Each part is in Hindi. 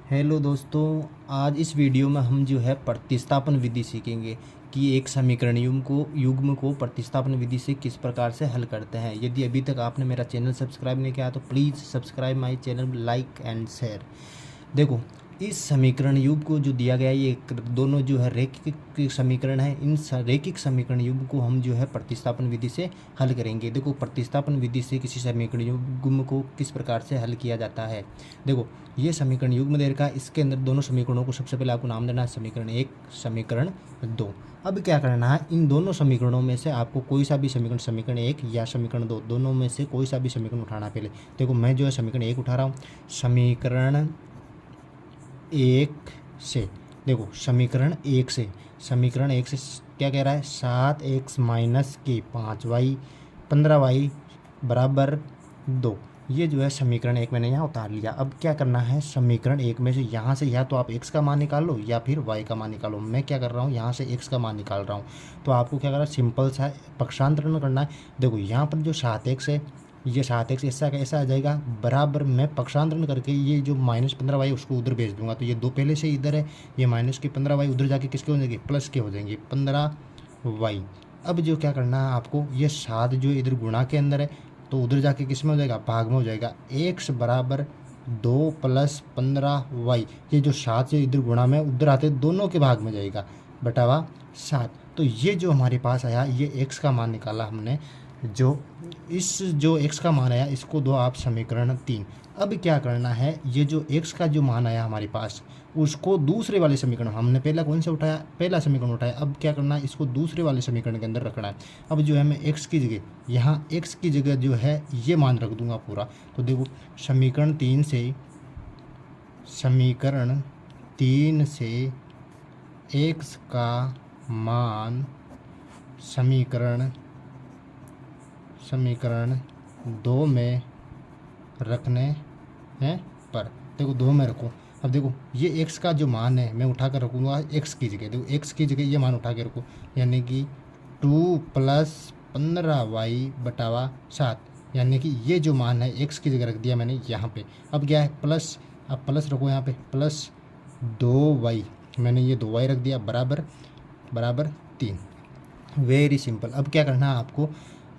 हेलो दोस्तों, आज इस वीडियो में हम जो है प्रतिस्थापन विधि सीखेंगे कि एक समीकरण युग्म को प्रतिस्थापन विधि से किस प्रकार से हल करते हैं। यदि अभी तक आपने मेरा चैनल सब्सक्राइब नहीं किया तो please subscribe my channel, like and share. देखो, इस समीकरण युग्म को जो दिया गया है, ये दोनों जो है रैखिक समीकरण है। इन रैखिक समीकरण युग्म को हम जो है प्रतिस्थापन विधि से हल करेंगे। देखो, प्रतिस्थापन विधि से किसी समीकरण युग्म को किस प्रकार से हल किया जाता है। देखो, ये समीकरण युग्म दे रखा है, इसके अंदर दोनों समीकरणों को सबसे पहले आपको नाम देना है समीकरण 1, समीकरण 2। अब क्या करना है, इन दोनों समीकरणों में से आपको कोई सा भी समीकरण, समीकरण 1 या समीकरण 2, दोनों में से कोई सा भी समीकरण उठाना है। पहले देखो, मैं जो है समीकरण 1 उठा रहा हूँ। समीकरण 1 से देखो, समीकरण एक से क्या कह रहा है, 7x माइनस के 5y 15y बराबर 2। ये जो है समीकरण 1 मैंने यहाँ उतार लिया। अब क्या करना है, समीकरण 1 में से यहाँ से या तो आप x का मान निकाल लो या फिर y का मान निकालो। मैं क्या कर रहा हूँ, यहाँ से x का मान निकाल रहा हूँ। तो आपको क्या करना है, सिंपल सा पक्षांतरण करना है। देखो, यहाँ पर जो 7x है, ये 7x ऐसा का ऐसा आ जाएगा, बराबर मैं पक्षांतरण करके ये जो माइनस 15y उसको उधर भेज दूंगा। तो ये 2 पहले से इधर है, ये माइनस के 15y उधर जाके किसके हो जाएंगे, प्लस के हो जाएंगे 15y। अब जो क्या करना है आपको, ये 7 जो इधर गुणा के अंदर है तो उधर जाके किस में हो जाएगा, भाग में हो जाएगा। x बराबर 2 प्लस 15y, ये जो 7 से इधर गुणा में उधर आते दोनों के भाग में जाएगा, बटावा 7। तो ये जो हमारे पास आया, ये x का मान निकाला हमने। जो x का मान आया, इसको दो आप समीकरण 3। अब क्या करना है, ये जो x का जो मान आया हमारे पास, उसको दूसरे वाले समीकरण, हमने पहला कौन सा उठाया, पहला समीकरण उठाया। अब क्या करना है, इसको दूसरे वाले समीकरण के अंदर रखना है। अब जो है मैं x की जगह, यहाँ x की जगह जो है ये मान रख दूंगा पूरा। तो देखो, समीकरण 3 से x का मान समीकरण 2 में रखने हैं पर, देखो 2 में रखो। अब देखो, ये x का जो मान है मैं उठा कर रखूँगा x की जगह। देखो, x की जगह ये मान उठा के रखो, यानी कि 2 प्लस 15y बटावा 7, यानी कि ये जो मान है x की जगह रख दिया मैंने यहाँ पे। अब क्या है, प्लस, अब प्लस रखो यहाँ पे, प्लस 2y, मैंने ये 2y रख दिया, बराबर 3। Very simple. अब क्या करना है आपको,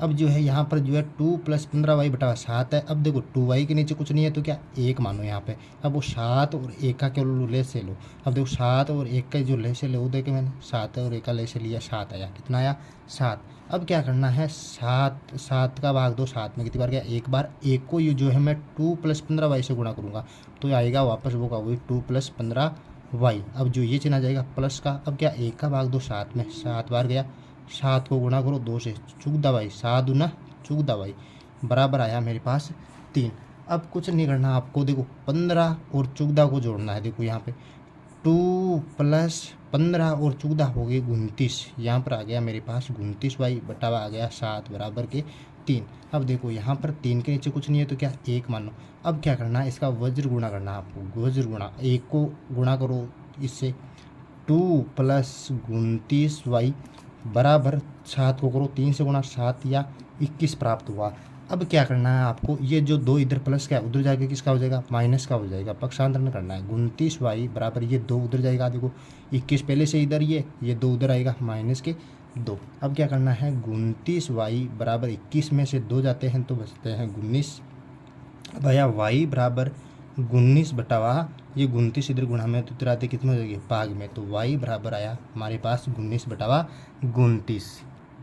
अब जो है यहाँ पर जो है 2 प्लस 15y बटा 7 है। अब देखो, 2y के नीचे कुछ नहीं है तो क्या 1 मानो यहाँ पे। अब वो 7 और 1 का क्या ले से लो। अब देखो, 7 और 1 का जो ले से लो, देखे मैंने 7 और 1 का ले से लिया, 7 आया। कितना आया, 7। अब क्या करना है, 7 का भाग दो 7 में कितनी बार गया, 1 बार। 1 को ये जो है मैं 2 प्लस 15y से गुणा करूँगा तो आएगा वापस वो का वही 2 प्लस 15y। अब जो ये चिन्ह आ जाएगा प्लस का। अब क्या, 1 का भाग दो 7 में, 7 बार गया, 7 को गुणा करो 2 से, 14y, 7 दूना 14y, बराबर आया मेरे पास 3। अब कुछ नहीं करना आपको, देखो 15 और 14 को जोड़ना है। देखो यहाँ पे 2 प्लस 15 और 14 हो गए 29, यहाँ पर आ गया मेरे पास 29y बटावा आ गया 7 बराबर के 3। अब देखो, यहाँ पर 3 के नीचे कुछ नहीं है तो क्या 1 मानो। अब क्या करना है, इसका वज्र गुणा करना है आपको, वज्र गुणा, 1 को गुणा करो इससे, 2 प्लस 29y बराबर 7 को करो 3 से गुणा, 7 या 21 प्राप्त हुआ। अब क्या करना है आपको, ये जो 2 इधर प्लस का उधर जाके किसका हो जाएगा, माइनस का हो जाएगा। पक्षांतरण करना है, 29y बराबर ये 2 उधर जाएगा। देखो, 21 पहले से इधर, ये 2 उधर आएगा, माइनस के 2। अब क्या करना है, 29y बराबर 21 में से 2 जाते हैं तो बचते हैं 19। अब आया y बराबर 19 बटावा ये 29 इधर गुणा में तो इधर आते कितने हो जाएगी, भाग में। तो y बराबर आया हमारे पास 19 बटावा 29।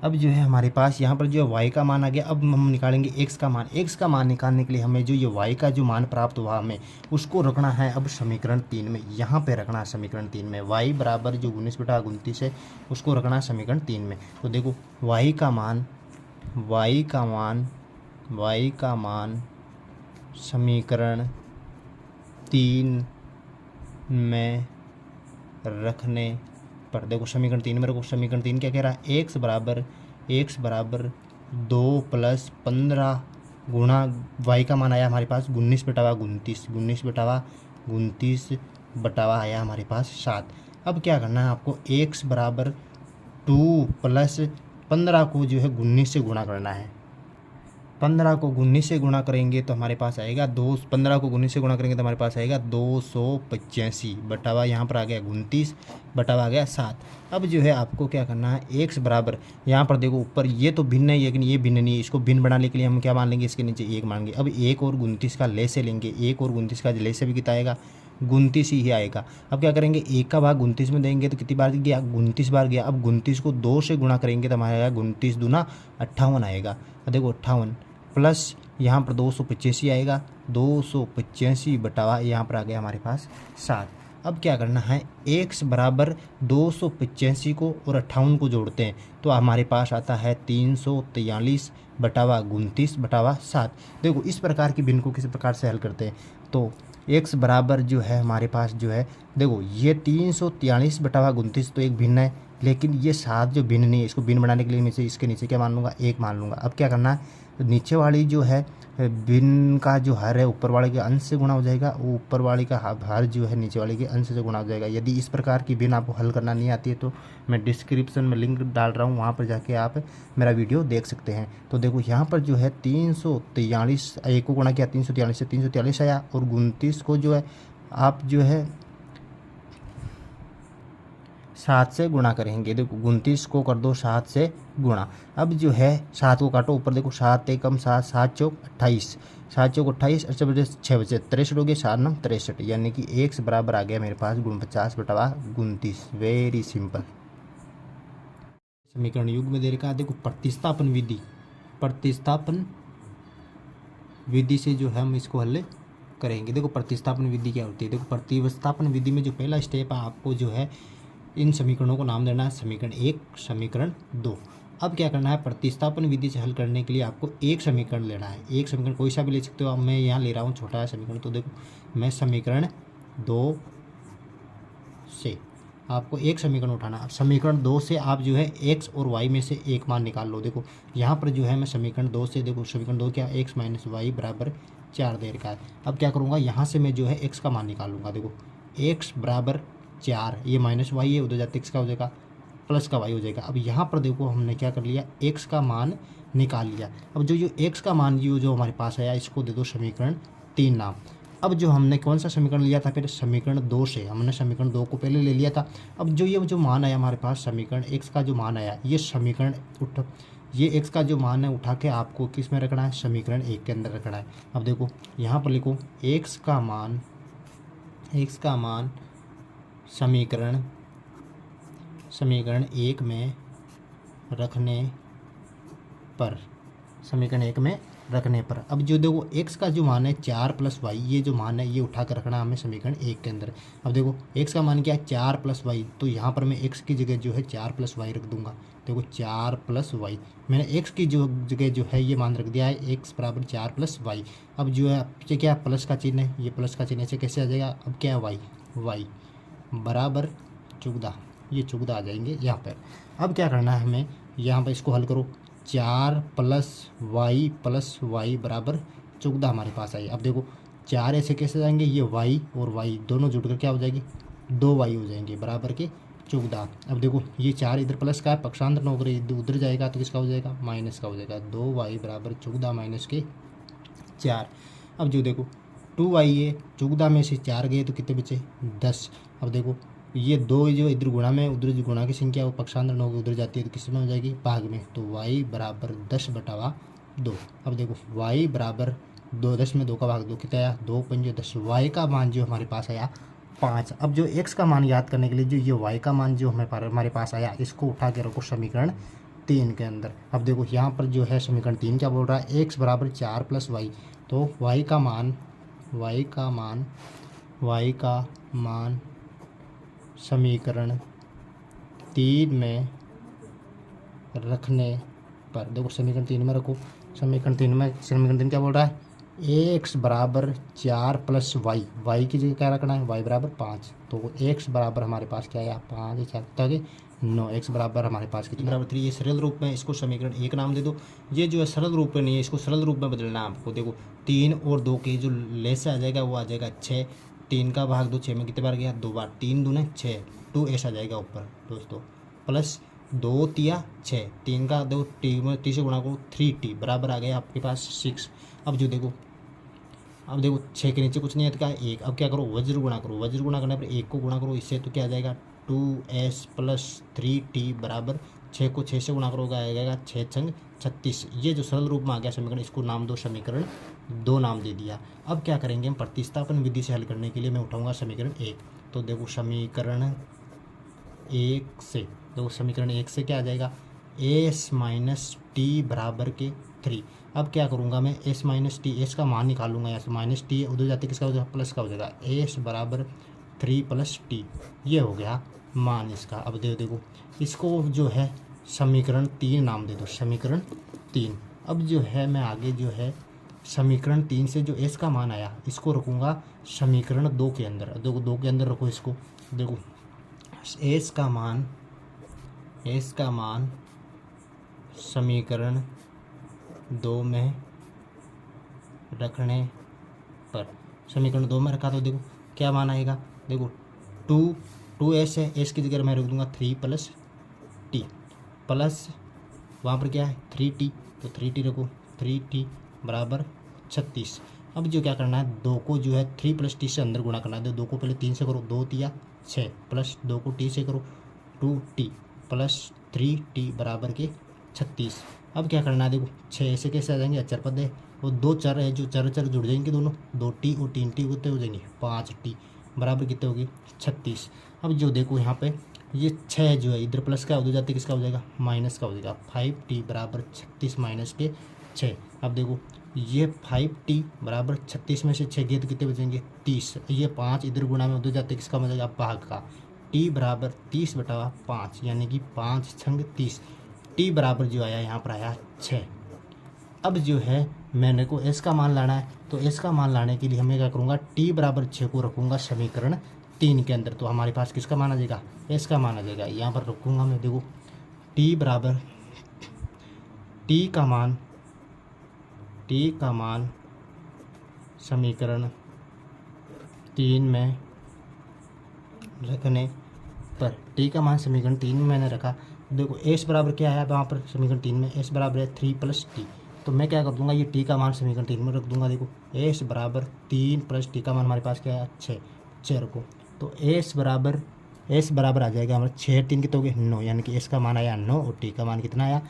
अब जो है हमारे पास यहाँ पर जो है y का मान आ गया। अब हम निकालेंगे x का मान। x का मान निकालने के लिए हमें जो ये y का जो मान प्राप्त हुआ हमें उसको रखना है अब समीकरण 3 में। यहाँ पे रखना है समीकरण 3 में, y बराबर जो 19 बटा 29 है उसको रखना है समीकरण 3 में। तो देखो, y का मान समीकरण 3 में रखने पर, देखो समीकरण 3 में रखो। समीकरण 3 क्या कह रहा है, x बराबर 2 प्लस 15 गुणा y का मान आया हमारे पास 19 बटावा 29 बटावा आया हमारे पास 7। अब क्या करना है आपको, x बराबर 2 प्लस 15 को जो है 19 से गुणा करना है। 15 को 19 से गुणा करेंगे तो हमारे पास आएगा 15 को 19 से गुणा करेंगे तो हमारे पास आएगा 285 बटावा यहाँ पर आ गया 29 बटावा आ गया 7। अब जो है आपको क्या करना है, x बराबर यहाँ पर देखो ऊपर ये तो भिन्न है लेकिन ये भिन्न नहीं है, इसको भिन्न बनाने के लिए हम क्या मान लेंगे, इसके नीचे 1 मान लेंगे। अब 1 और 29 का ले से लेंगे, 1 और 29 का ले से भी कितना आएगा, 29 ही आएगा। अब क्या करेंगे, 1 का भाग 29 में देंगे तो कितनी बार गया, 29 बार गया। अब 29 को 2 से गुणा करेंगे तो हमारा आएगा 29 दूना 58 आएगा। देखो 58 प्लस यहाँ पर 285 आएगा, 285 बटावा यहाँ पर आ गया हमारे पास 7। अब क्या करना है, x बराबर 285 को और 58 को जोड़ते हैं तो हमारे पास आता है 343 बटावा 29 बटावा 7। देखो इस प्रकार की भिन्न को किसी प्रकार से हल करते हैं तो x बराबर जो है हमारे पास जो है, देखो ये 343 बटावा 29 तो एक भिन्न है, लेकिन ये 7 जो भिन्न नहीं है, इसको भिन्न बनाने के लिए मैं इसके नीचे क्या मान लूँगा, 1 मान लूँगा। अब क्या करना है, तो नीचे वाली जो है भिन्न का जो हर है ऊपर वाले के अंश से गुणा हो जाएगा, वो ऊपर वाली का हर जो है नीचे वाले के अंश से गुणा हो जाएगा। यदि इस प्रकार की भिन्न आपको हल करना नहीं आती है तो मैं डिस्क्रिप्शन में लिंक डाल रहा हूँ, वहाँ पर जाके आप मेरा वीडियो देख सकते हैं। तो देखो यहाँ पर जो है 343, 1 को गुणा किया 343 से 343 आया, और 29 को जो है आप जो है 7 से गुणा करेंगे। देखो 29 को कर दो 7 से गुणा। अब जो है 7 को काटो, ऊपर देखो 7 एकम 7, 7 चौक 28, 7 चौक 28, 8 बजे 6 बजे 63 हो गए, 4 9 63, यानी कि x बराबर आ गया मेरे पास 49 बटावा 29। Very simple. समीकरण युग में दे रखा है, देखो प्रतिस्थापन विधि से जो है हम इसको हल करेंगे। देखो प्रतिस्थापन विधि क्या होती है, देखो प्रतिस्थापन विधि में जो पहला स्टेप है आपको जो है इन समीकरणों को नाम देना है, समीकरण 1, समीकरण 2। अब क्या करना है, प्रतिस्थापन विधि से हल करने के लिए आपको एक समीकरण लेना है, एक समीकरण कोई सा भी ले सकते हो। अब मैं यहाँ ले रहा हूँ छोटा है समीकरण, तो देखो मैं समीकरण 2 से आपको एक समीकरण उठाना। अब समीकरण 2 से आप जो है x और y में से एक मान निकाल लो। देखो यहाँ पर जो है मैं समीकरण 2 से, देखो समीकरण 2 क्या, x माइनस वाई बराबर 4 दे रखा है। अब क्या करूँगा, यहाँ से मैं जो है x का मान निकालूंगा। देखो x बराबर 4, ये माइनस वाई है, उधर जाते x का हो जाएगा प्लस का y हो जाएगा। अब यहाँ पर देखो हमने क्या कर लिया, x का मान निकाल लिया। अब जो x का मान जो हमारे पास आया, इसको दे दो समीकरण 3 नाम। अब जो हमने कौन सा समीकरण लिया था, फिर समीकरण 2 से हमने समीकरण 2 को पहले ले लिया था। अब जो मान आया हमारे पास समीकरण x का जो मान आया, ये x का जो मान है उठा के आपको किस में रखना है, समीकरण 1 के अंदर रखना है। अब देखो यहाँ पर लिखो x का मान समीकरण 1 में रखने पर, अब जो देखो x का जो मान है 4 प्लस वाई, ये जो मान है ये उठा कर रखना हमें समीकरण 1 के अंदर। अब देखो x का मान क्या है, 4 प्लस वाई, तो यहाँ पर मैं x की जगह जो है 4 प्लस वाई रख दूंगा। देखो 4 प्लस वाई, मैंने x की जो जगह जो है ये मान रख दिया है, x बराबर 4 प्लस वाई। अब जो है पीछे क्या प्लस का चिन्ह है, ये प्लस का चिन्ह ऐसे कैसे आ जाएगा, अब क्या है वाई बराबर 14, ये 14 आ जाएंगे यहाँ पर। अब क्या करना है हमें, यहाँ पर इसको हल करो, 4 प्लस वाई बराबर 14 हमारे पास आई। अब देखो 4 ऐसे कैसे जाएंगे, ये y और y दोनों जुड़कर क्या हो जाएगी, 2y हो जाएंगे बराबर के 14। अब देखो ये 4 इधर प्लस का है, पक्षांतर न होकर उधर जाएगा तो किसका हो जाएगा, माइनस का हो जाएगा। 2y बराबर 14 माइनस के 4। अब जो देखो 2y है, 14 में से 4 गए तो कितने बचे, 10। अब देखो ये 2 जो इधर गुणा में, उधर जो गुणा की संख्या वो पक्षांतर न होकर उधर जाती है तो किस में हो जाएगी, भाग में, तो y बराबर 10 बटावा 2। अब देखो y बराबर 2, 10 में 2 का भाग 2 कितना आया, 2 पंजे 10। y का मान जो हमारे पास आया 5। अब जो x का मान याद करने के लिए जो ये y का मान जो हमारे पास आया, इसको उठा के रखो समीकरण 3 के अंदर। अब देखो यहाँ पर जो है समीकरण 3 क्या बोल रहा है, x बराबर 4 प्लस वाई, तो y का मान समीकरण 3 में रखने पर, देखो समीकरण 3 में रखो, समीकरण 3 क्या बोल रहा है, x बराबर 4 प्लस वाई की जगह क्या रखना है, y बराबर 5, तो x बराबर हमारे पास क्या आया, 5 4 9, x बराबर हमारे पास कितना बराबर 3। ये सरल रूप में, इसको समीकरण 1 नाम दे दो। ये जो है सरल रूप में नहीं है, इसको सरल रूप में बदलना है आपको। देखो 3 और 2 के जो लेस से आ जाएगा वो आ जाएगा 6, 3 का भाग 2, 6 में कितने बार गया, 2 बार, 3 दूने 6, 2 ऐसा आ जाएगा ऊपर दोस्तों, प्लस 2 तिया 6, 3 का दो टी में टी से गुणा करो 3t बराबर आ गया आपके पास 6। अब जो देखो, अब देखो 6 के नीचे कुछ नहीं है तो क्या है 1। अब क्या करो, वज्र गुणा करो, वज्र गुणा करने पर 1 को गुणा करो इससे तो क्या आ जाएगा 2s प्लस 3t बराबर 6 को 6 से गुणा करोगे आ जाएगा 6 छंग 36। ये जो सरल रूप में आ गया समीकरण, इसको नाम दो समीकरण 2 नाम दे दिया। अब क्या करेंगे हम, प्रतिस्थापन विधि से हल करने के लिए मैं उठाऊंगा समीकरण 1। तो देखो समीकरण 1 से, देखो समीकरण 1 से क्या आ जाएगा s माइनस टी बराबर के 3। अब क्या करूँगा मैं, s माइनस टी, एस का मान निकालूंगा यहाँ से, माइनस टी उधर जाते किसका हो जाएगा प्लस का हो जाएगा, s बराबर 3 प्लस टी, ये हो गया मान इसका। अब देखो इसको जो है समीकरण 3 नाम दे दो, समीकरण 3। अब जो है मैं आगे जो है समीकरण 3 से जो s का मान आया इसको रखूँगा समीकरण 2 के अंदर। देखो 2 के अंदर रखो इसको, देखो s का मान समीकरण 2 में रखने पर, समीकरण 2 में रखा तो देखो क्या मान आएगा, देखो 2s है, s की जगह मैं रख दूंगा 3 प्लस टी, प्लस वहाँ पर क्या है 3t, तो 3t रखो, 3t बराबर 36। अब जो क्या करना है, 2 को जो है 3 प्लस टी से अंदर गुणा करना है, 2 को पहले 3 से करो, 2 तिया 6 प्लस 2 को t से करो 2t प्लस 3t बराबर के 36। अब क्या करना है, देखो 6 ऐसे कैसे आ जाएंगे, अचर पद है, वो 2 चर है जो चर चर जुड़ जाएंगे दोनों, 2t और 3t कितने हो जाएंगे 5t बराबर कितने होगी 36। अब जो देखो यहाँ पे ये 6 जो है इधर प्लस का उधर जाते किसका हो जाएगा माइनस का हो जाएगा, 5t बराबर 36 माइनस के 6। अब देखो ये 5t बराबर 36 में से 6 गए तो कितने बचेंगे 30, ये 5 इधर गुणा में उधर जाते किसका हो जाएगा भाग का, t बराबर 30/5 यानी कि 5 छंग 30, t बराबर जो आया यहाँ पर आया 6। अब जो है मैंने को s का मान लाना है, तो s का मान लाने के लिए हमें क्या करूँगा, t बराबर 6 को रखूँगा समीकरण 3 के अंदर, तो हमारे पास किसका मान आ जाएगा s का मान आ जाएगा। यहाँ पर रखूँगा मैं, देखो t बराबर t का मान समीकरण 3 में रखने पर, t का मान समीकरण 3 में मैंने रखा, देखो s बराबर क्या है वहाँ पर समीकरण 3 में, s बराबर है 3 प्लस टी, तो मैं क्या कर दूंगा ये t का मान समीकरण 3 में रख दूंगा। देखो s बराबर 3 प्लस t का मान हमारे पास क्या है 6 रखो, तो s बराबर आ जाएगा हमारा 6 3 कितने हो गए 9, यानी कि s का मान आया 9 और t का मान कितना आया